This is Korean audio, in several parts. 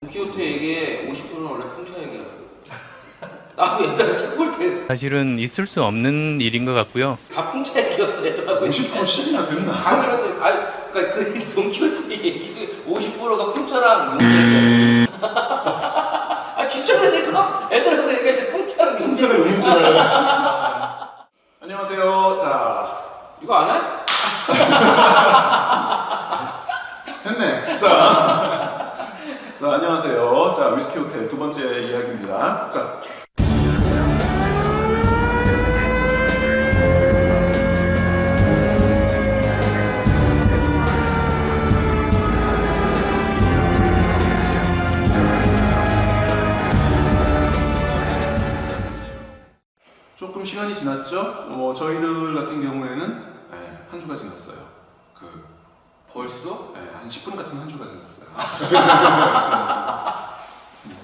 돈키호테 얘기에 50%는 원래 풍차 얘기야. 나도 옛날에 책 볼 때 사실은 있을 수 없는 일인 것 같고요. 다 풍차 얘기였어 얘들하고. 50% 10이나 됐나? 당연하지. 그러니까 그 돈키호테 얘기 50%가 풍차랑 용 얘기야. 아 진짜라니까? 애들하고 얘기할 때 풍차랑 용 풍차가 얘기야. 용인 줄 알아요. 안녕하세요. 자, 이거 안 해? 했네. 자, 안녕하세요. 자, 위스키 호텔 두 번째 이야기입니다. 자. 조금 시간이 지났죠? 저희들 같은 경우에는 한 주가 지났어요. 벌써? 한 10분 같은 한 주가 지났어요.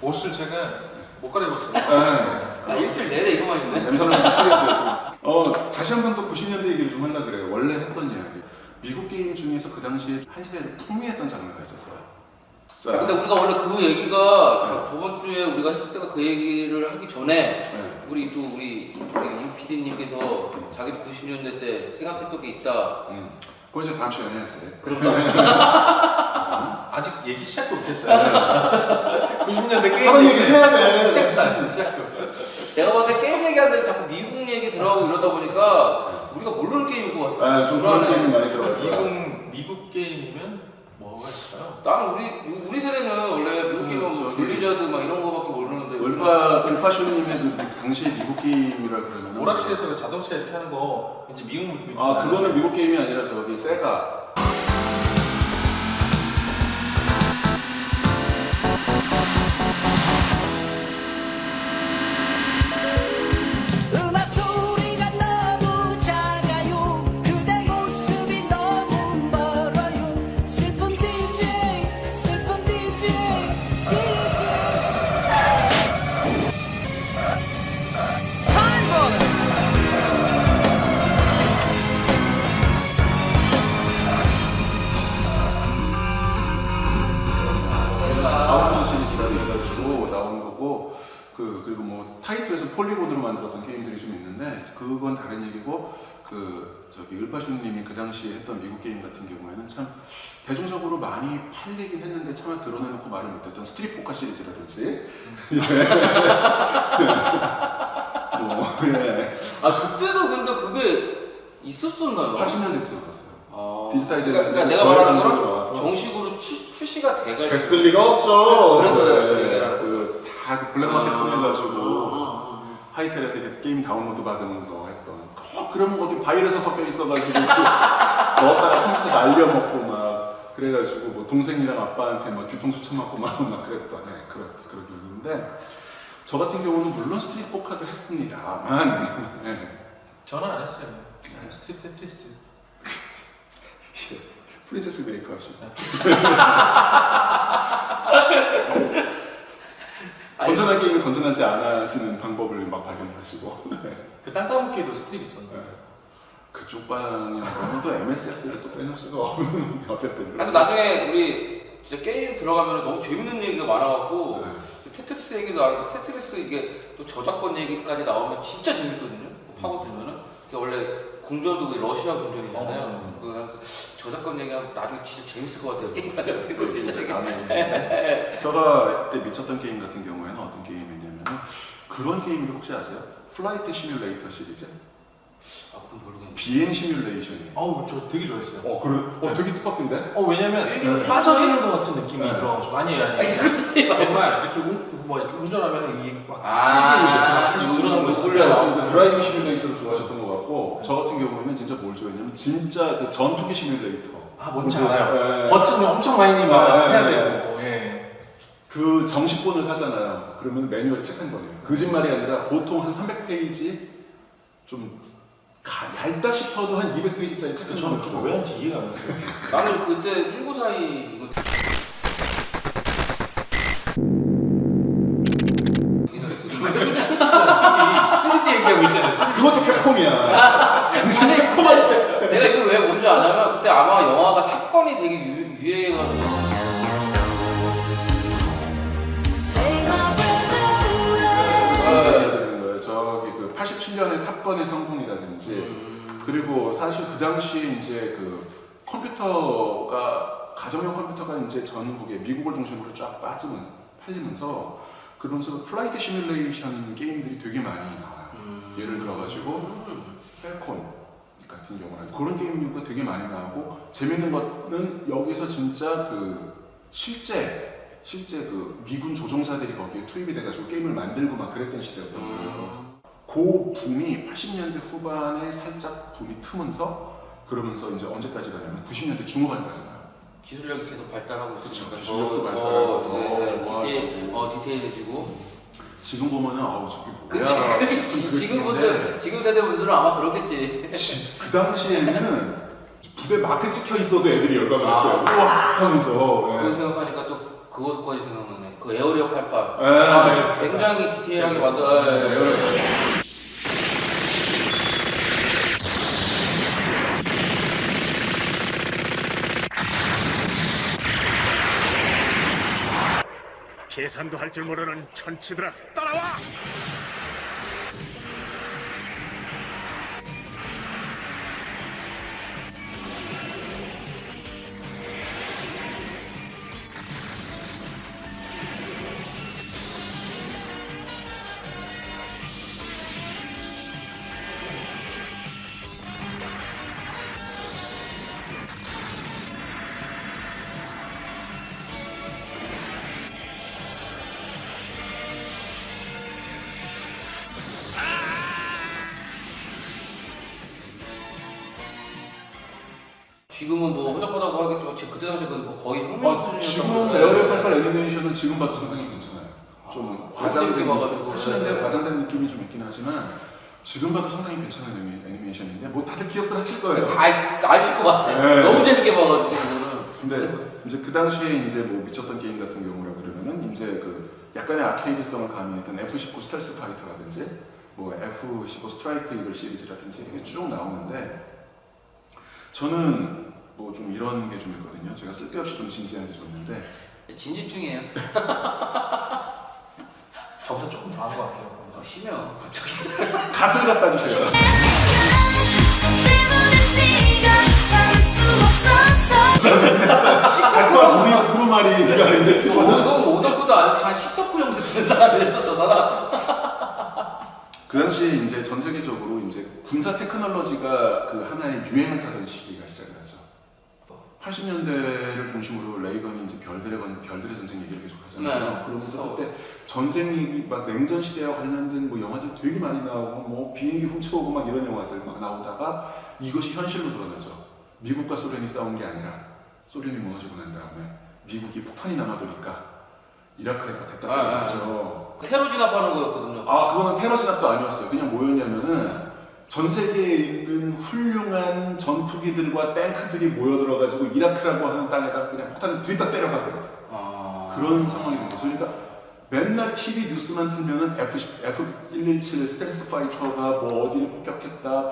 옷을 제가 못 갈아입었어요. 나 일주일 내내 이거만 입네. 냄새나서 미치겠어요 지금. 다시 한 번 또 90년대 얘기를 좀 하려고 그래요. 원래 했던 이야기. 미국 게임 중에서 그 당시에 한 시대를 풍미했던 장르가 있었어요. 자, 근데 우리가 원래 그 얘기가 저번 주에 우리가 했을 때가 그 얘기를 하기 전에 우리 임 PD님께서 자기도 90년대 때 생각했던 게 있다. 그건 이제 다음 시간에 해야지. 그런가? 아직 얘기 시작도 못했어요. 90년대 게임 하는 얘기 해야 돼. 시작도 안 했어, 시작도. 내가 봤을 때 게임 얘기하는데 자꾸 미국 얘기 들어가고 이러다 보니까 우리가 모르는 게임인 것 같아. 좀 그런 게임이 많이 들어가요. 미국 게임이면 뭐가 있어요? 나는 우리 세대는 원래 미국 게임은 뭐 블리자드 막 이런 거밖에 모르는데. 을파쇼님의 그 당시 미국 게임이라 그러면 오락실에서 그 자동차 이렇게 하는 거 이제 미국 느낌이 좀 아, 그거는 미국 게임이 아니라 저기 세가. 음악 소리가 너무 작아요. 그대 모습이 너무 멀어요. 슬픈 DJ 슬픈 DJ 다운로드 시리즈라고 해가지고 나온 거고 그리고 뭐 타이토에서 폴리곤으로 만들었던 게임들이 좀 있는데 그건 다른 얘기고 저기 을파쇼님이 그 당시에 했던 미국 게임 같은 경우에는 참 대중적으로 많이 팔리긴 했는데 차마 드러내놓고 말을 못했던 스트릿 포커 시리즈라든지 예. 그때도 근데 그게 있었었나요? 80년대부터 나왔어요. 디지타이즈 그러니까 내가 말하는 거는 정식으로 출시가 돼가지고 됐을 리가 없죠. 그래서 다 블랙마켓 통해가지고 하이텔에서 이렇게 게임 다운로드 받으면서 했던 그러면 거기 바이러스 섞여 있어가지고 넣었다가 컴퓨터 날려먹고 막 그래가지고 뭐 동생이랑 아빠한테 막 뒤통수 쳐맞고 막 그랬던 그런 있는데 저 같은 경우는 물론 스트릿 포커도 했습니다만 저는 안 했어요. 스트리트 테트리스. 프린세스 메이커 하시고 건전한 게임은 건전하지 않아지는 방법을 막 발견하시고 그 땅따먹기도 스트립 있었나요? 그쪽 방향으로는 또 MSS를 또 빼놓을 수가 없는 어쨌든 근데 나중에 우리 진짜 게임 들어가면 너무 재밌는 얘기가 많아갖고 테트리스 얘기도 안 하고 테트리스 이게 또 저작권 얘기까지 나오면 진짜 재밌거든요. 파고들면은 원래 궁전도 그 러시아 궁전이잖아요. 그 저작권 얘기하면 나중에 진짜 재밌을 것 같아요. 게임 가면 되고 진짜 재밌게. 제가 그때 미쳤던 게임 같은 경우에는 어떤 게임이냐면 그런 게임들 혹시 아세요? 플라이트 시뮬레이터 시리즈? 그건 모르겠네. 비행 시뮬레이션이에요. 저 되게 좋아했어요. 그래? 되게 뜻밖인데? 왜냐면 빠져드는 것 같은 느낌이 들어가지고 아니에요. 그 소리 정말 이렇게 이렇게 운전하면 이막 아, 계속 들어가는 거 돌려. 있잖아요. 드라이빙 시뮬레이터를 좋아하셨던 것 같고 저 같은 경우에는 진짜 뭘 좋아했냐면 진짜 그 전투기 시뮬레이터. 뭔지 알아요. 예. 버튼을 엄청 많이 해야 예. 되고. 예. 그 정식본을 사잖아요. 그러면 매뉴얼이 책 한 권이에요. 거짓말이 아니라 보통 한 300페이지 좀 얇다 싶어도 한 200페이지짜리 책 한 저는 권을 그거 주고 왜 하는지 이해가 안 갔어요. 나는 그때 1942 이거 솔직히 3D 얘기하고 있잖아요. 그것도 캡콤이야. 캡콤한테 내가 이걸 왜 뭔지 아냐면 그때 아마 영화가 탑건이 되게 유행해가지고 7년의 탑건의 성공이라든지 그리고 사실 그 당시에 이제 그 컴퓨터가 가정용 컴퓨터가 이제 전국에 미국을 중심으로 쫙 팔리면서 그러면서 플라이트 시뮬레이션 게임들이 되게 많이 나와요. 예를 들어가지고 펠콘 같은 경우는 그런 게임류가 되게 많이 나오고 재밌는 거는 여기서 진짜 그 실제 그 미군 조종사들이 거기에 투입이 돼가지고 게임을 만들고 막 그랬던 시대였던 거예요. 그 붐이 80년대 후반에 살짝 붐이 트면서 그러면서 이제 언제까지 가냐면 90년대 중후반까지 가요. 기술력이 계속 발달하고 있으니까 기술력도 발달하고 더 좋아지고 디테일해지고. 지금 보면은 아우 저게 뭐야? 그치. 지금 세대 분들은 아마 그렇겠지. 그 당시에는 부대 마크 찍혀 있어도 애들이 열광을 했어요. 우와 하면서. 그거 생각하니까 또 그것까지 생각나네. 그 에어리어 88. 네. 굉장히 디테일하게 만들. 계산도 할 줄 모르는 천치들아, 따라와! 지금은 뭐 허접하다고 하겠지만 그때 당시에 뭐 거의 혁명 수준이었던 지금 거죠. 에어리어 88 애니메이션은 지금 봐도 상당히 괜찮아요. 좀 과장된 봐가지고. 확실한데 네. 과장된 느낌이 좀 있긴 하지만 지금 봐도 상당히 괜찮은 애니메이션인데 뭐 다들 기억들 하실 거예요. 다 아실 것 같아. 네. 너무 재밌게 봐가지고 저는. 근데 이제 그 당시에 이제 뭐 미쳤던 게임 같은 경우라 그러면은 이제 그 약간의 아케이드성을 가미했던 F-19 스텔스 파이터라든지 뭐 F-15 스트라이크 이글 시리즈라든지 이게 쭉 나오는데 저는 뭐 좀 이런 게 좀 있거든요. 제가 쓸데없이 좀 진지한 게 좀 있는데 진지충이에요. 저보다 조금 더 한 것 같아요. 심해요. 갑자기. 갓을 갖다 주세요. 갓과 구리가 두루마리가 이제 피곤한. 이거 오덕후도 아니고 한 10덕후 정도 되는 사람이라서 저 사람. 그 당시에 이제 전 세계적으로 이제 군사 테크놀로지가 그 하나의 유행을 타던 시기가 시작이 나죠. 80년대를 중심으로 레이건이 이제 별들의 전쟁 얘기를 계속 하잖아요. 네. 그러면서 그때 전쟁이 막 냉전 시대와 관련된 뭐 영화들 되게 많이 나오고 뭐 비행기 훔쳐오고 막 이런 영화들 막 나오다가 이것이 현실로 드러나죠. 미국과 소련이 싸운 게 아니라 소련이 무너지고 난 다음에 미국이 폭탄이 남아도니까 이라크가 됐다고 했죠. 테러 진압하는 거였거든요. 아 그거는 테러 진압도 아니었어요. 그냥 뭐였냐면은 전 세계에 있는 훌륭한 전투기들과 탱크들이 모여들어가지고 이라크라고 하는 땅에다 그냥 폭탄을 들이다 때려가고요. 그런 상황이 된 거죠. 그러니까 맨날 TV 뉴스만 틀면은 F-117 스텔스 파이터가 뭐 어디를 폭격했다.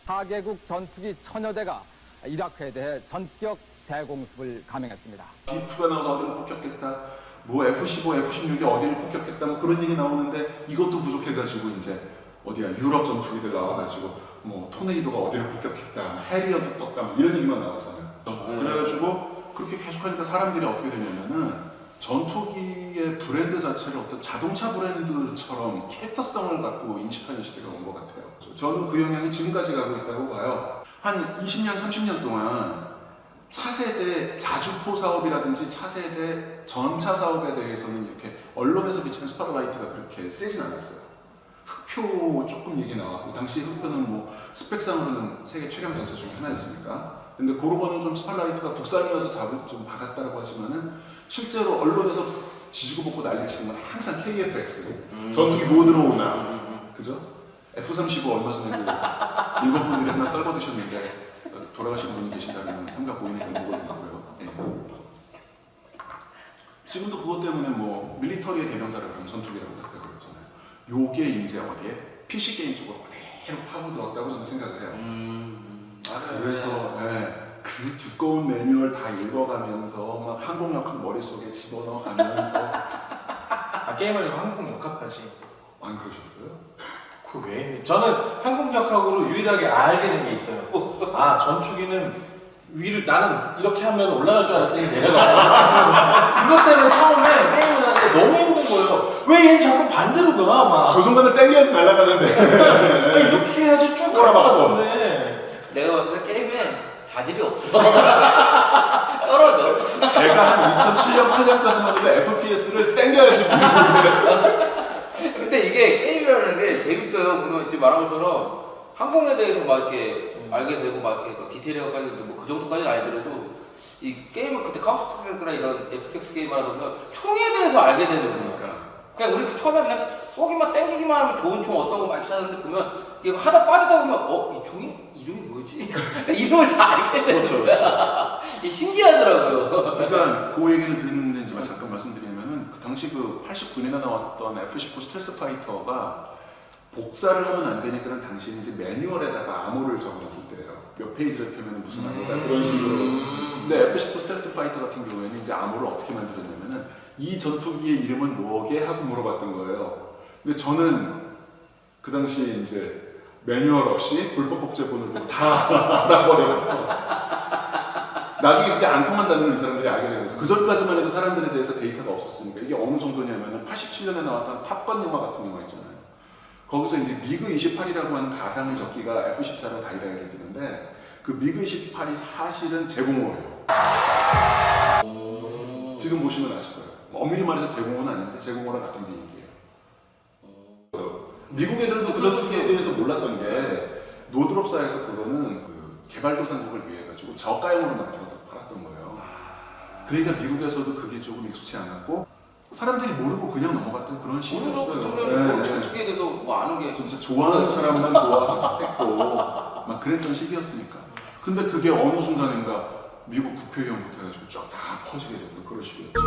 사개국 전투기 1000여 대가 이라크에 대해 전격 대공습을 감행했습니다. 비프가 나와서 어디를 폭격했다. 뭐 F-15, F-16이 어디를 폭격했다. 뭐 그런 얘기 나오는데 이것도 부족해가지고 이제 어디야 유럽 전투기들 나와가지고 뭐 토네이도가 어디를 폭격했다. 해리어도 떴다. 뭐 이런 얘기만 나왔잖아요. 그래가지고 그렇게 계속하니까 사람들이 어떻게 되냐면은 전투기의 브랜드 자체를 어떤 자동차 브랜드처럼 캐릭터성을 갖고 인식하는 시대가 온 것 같아요. 저는 그 영향이 지금까지 가고 있다고 봐요. 한 20년, 30년 동안 차세대 자주포 사업이라든지 차세대 전차 사업에 대해서는 이렇게 언론에서 비치는 스팟라이트가 그렇게 세진 않았어요. 흑표 조금 얘기 나왔고 당시 흑표는 뭐 스펙상으로는 세계 최강 전차 중에 하나였으니까. 근데 그런 거는 좀 스팟라이트가 국산이어서 좀 박았다고 하지만은 실제로 언론에서 지지고 볶고 난리치는 건 항상 KF-X 전투기 뭐 들어오나 그죠? F-35 얼마 전에 그 일본 분들이 하나 떨궈드셨는데 돌아가신 분이 계신다면 삼각 보이니까 먹어보고요. 네. 지금도 그것 때문에 뭐 밀리터리의 대명사라 그러면 전투기라고 다 그랬잖아요. 요게 이제 어디에? PC 게임 쪽으로 그대로 파고들었다고 저는 생각을 해요. 맞아요. 그래서 네, 그 두 두꺼운 매뉴얼 다 읽어가면서 막 항공역학 머릿속에 집어넣어가면서 아 게임하려고 한국 역학까지. 안 그러셨어요? 그 왜? 저는 한국 역학으로 유일하게 알게 된 게 있어요. 아 전투기는 위를 나는 이렇게 하면 올라갈 줄 알았더니 내려가. 그것 때문에 처음에 게임을 하는데 너무 힘든 거예요. 왜 얘는 자꾸 반대로 가? 막. 조종관을 땡겨야지 날아가는데 아, 이렇게 해야지 쭉 갈 것 같은데. 내가 봤을 때 게임에 자질이 없어. 떨어져. 제가 한 2007년 8년까지만 해도 FPS를 땡겨야지 그랬어요. 근데 이게 게임이라는 게 재밌어요. 그러면 지금 말한 것처럼 항공에 대해서 막 이렇게 알게 되고 막 이렇게 디테일하게까지 뭐 그 정도까지는 아니더라도 이 게임을 그때 카운터 스트라이크나 이런 FPS 게임을 하다 보면 총에 대해서 알게 되는 거니까. 그냥 우리 처음에 그냥 쏘기만 땡기기만 하면 좋은 총 어떤 거 막 찾았는데 보면 이거 하다 빠지다 보면 이 총이 이름이 뭐지? 이름을 다 알게 되는 그렇죠, 거야. 이 신기하더라고요. 그러니까 그 얘기를 드리는지만 잠깐 말씀드리면은 그 당시 그 89년에 나왔던 F-19 스텔스 파이터가 복사를 하면 안 되니까 당시 이제 매뉴얼에다가 암호를 적어놨을 때예요. 몇 페이지를 펴면 무슨 암호다 그런 식으로. 근데 F-19 스텔스 파이터 같은 경우에는 이제 암호를 어떻게 만들었냐면은 이 전투기의 이름은 뭐게 하고 물어봤던 거예요. 근데 저는 그 당시 이제 매뉴얼 없이 불법 복제본을 다 알아버렸고 나중에 그때 안 통한다는 걸 이 사람들이 알게 된 거죠. 그 전까지만 해도 사람들에 대해서 데이터가 없었으니까 이게 어느 정도냐면은 87년에 나왔던 탑건 영화 같은 영화 있잖아요. 거기서 이제 미그 28이라고 하는 가상의 적기가 F-14랑 다이다이를 뜨는데 그 미그 28이 사실은 제공호예요. 지금 보시면 아실 거예요. 엄밀히 말해서 제공호는 아닌데 제공호랑 같은 비행기예요. 미국 애들도 그 전투기에 대해서 몰랐던 게 노드롭사에서 그거는 그 개발도상국을 위해 가지고 저가형으로 만들어서 팔았던 거예요. 그러니까 미국에서도 그게 조금 익숙치 않았고 사람들이 모르고 그냥 넘어갔던 그런 시기였어요. 그러면 전투기에 대해서 뭐 아는 게 진짜 좋아하는 사람만 좋아했고 막 그랬던 시기였으니까. 근데 그게 어느 순간인가 미국 국회의원부터 해가지고 쫙 다 퍼지게 됐던 그런 시기였죠.